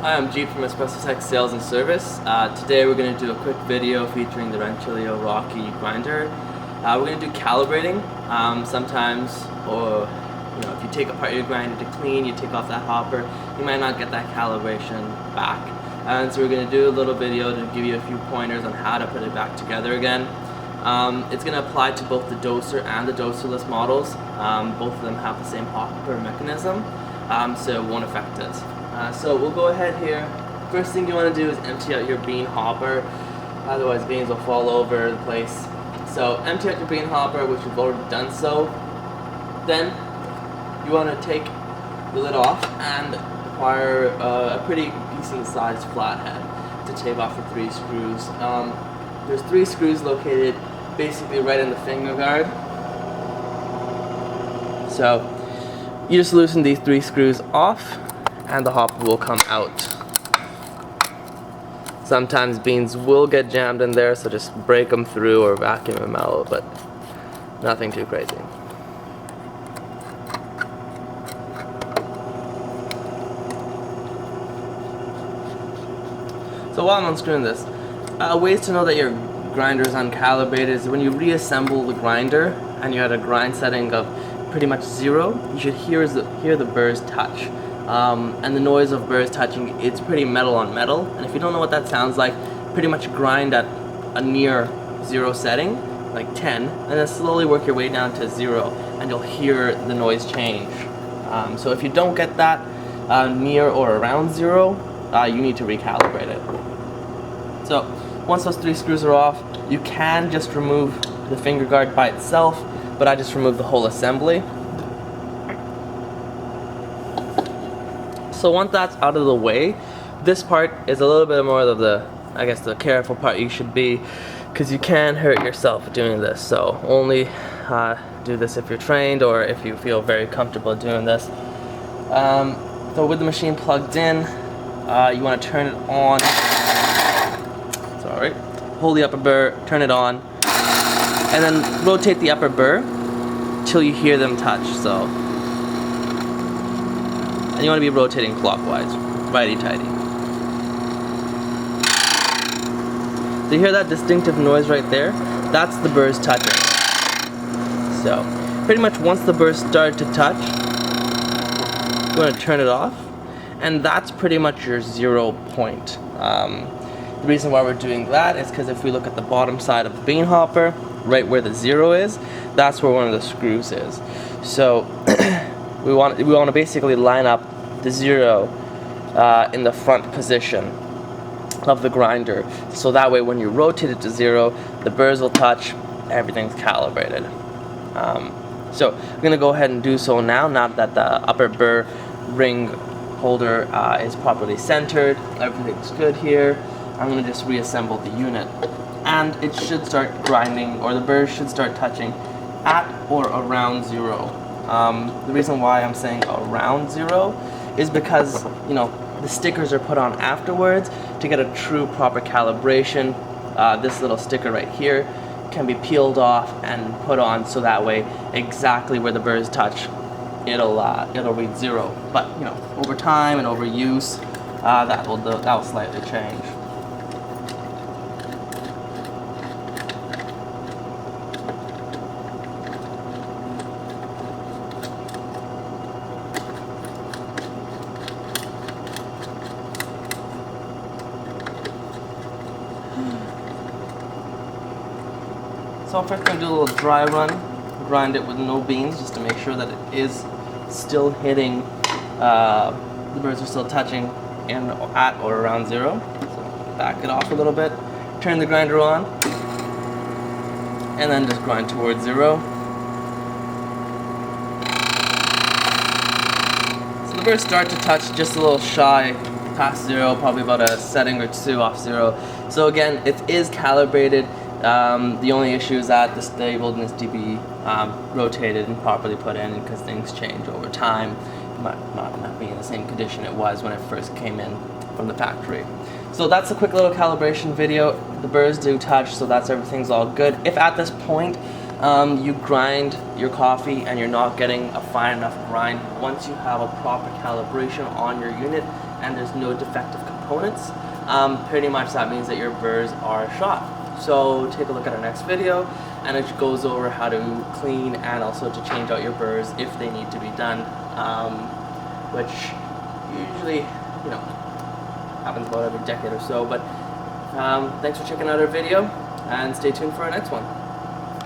Hi, I'm Jeep from Espressotec Sales and Service. Today we're going to do a quick video featuring the Rancilio Rocky grinder. We're going to do calibrating. Sometimes, or if you take apart your grinder to clean, you take off that hopper, you might not get that calibration back. And so we're going to do a little video to give you a few pointers on how to put it back together again. It's going to apply to both the Doser and the Doserless models. Both of them have the same hopper mechanism, so it won't affect it. So we'll go ahead here. First thing you want to do is empty out your bean hopper, otherwise beans will fall over the place. So empty out your bean hopper, which you've already done so. Then you want to take the lid off and acquire a pretty decent sized flathead to tape off the 3 screws. There's 3 screws located basically right in the finger guard. So you just loosen these 3 screws off and the hopper will come out. Sometimes beans will get jammed in there, so just break them through or vacuum them out, but nothing too crazy. So while I'm unscrewing this, ways to know that your grinder is uncalibrated is when you reassemble the grinder and you're at a grind setting of pretty much 0, you should hear the burrs touch. And the noise of burrs touching, it's pretty metal on metal, and if you don't know what that sounds like, pretty much grind at a near 0 setting, like 10, and then slowly work your way down to 0, and you'll hear the noise change. So if you don't get that near or around 0, you need to recalibrate it. So once those 3 screws are off, you can just remove the finger guard by itself, but I just removed the whole assembly. So once that's out of the way, this part is a little bit more of the, I guess, the careful part you should be, because you can hurt yourself doing this. So only do this if you're trained or if you feel very comfortable doing this. So with the machine plugged in, you want to turn it on. Sorry. Hold the upper burr, turn it on, and then rotate the upper burr till you hear them touch. So. And you want to be rotating clockwise, righty-tighty. So you hear that distinctive noise right there? That's the burrs touching. So pretty much once the burrs start to touch, you want to turn it off, and that's pretty much your 0 point. The reason why we're doing that is because if we look at the bottom side of the bean hopper, right where the 0 is, that's where one of the screws is. So we want to basically line up the 0 in the front position of the grinder, so that way when you rotate it to 0, the burrs will touch, everything's calibrated. So I'm going to go ahead and do so now that the upper burr ring holder is properly centered, everything's good here. I'm going to just reassemble the unit, and it should start grinding, or the burrs should start touching at or around 0. The reason why I'm saying around 0 is because, the stickers are put on afterwards to get a true proper calibration. This little sticker right here can be peeled off and put on, so that way exactly where the burrs touch, it'll read 0. But over time and over use, that will slightly change. So I'm first going to do a little dry run, grind it with no beans just to make sure that it is still hitting, the burrs are still touching at or around 0. So back it off a little bit, turn the grinder on, and then just grind towards 0. So the burrs start to touch just a little shy past 0, probably about a setting or 2 off 0. So again, it is calibrated. The only issue is that the stable needs to be rotated and properly put in, because things change over time. It might not be in the same condition it was when it first came in from the factory. So that's a quick little calibration video. The burrs do touch, so everything's all good. If at this point you grind your coffee and you're not getting a fine enough grind, once you have a proper calibration on your unit and there's no defective components, pretty much that means that your burrs are shot. So take a look at our next video, and it goes over how to clean and also to change out your burrs if they need to be done, which usually, you know, happens about every decade or so. But thanks for checking out our video, and stay tuned for our next one.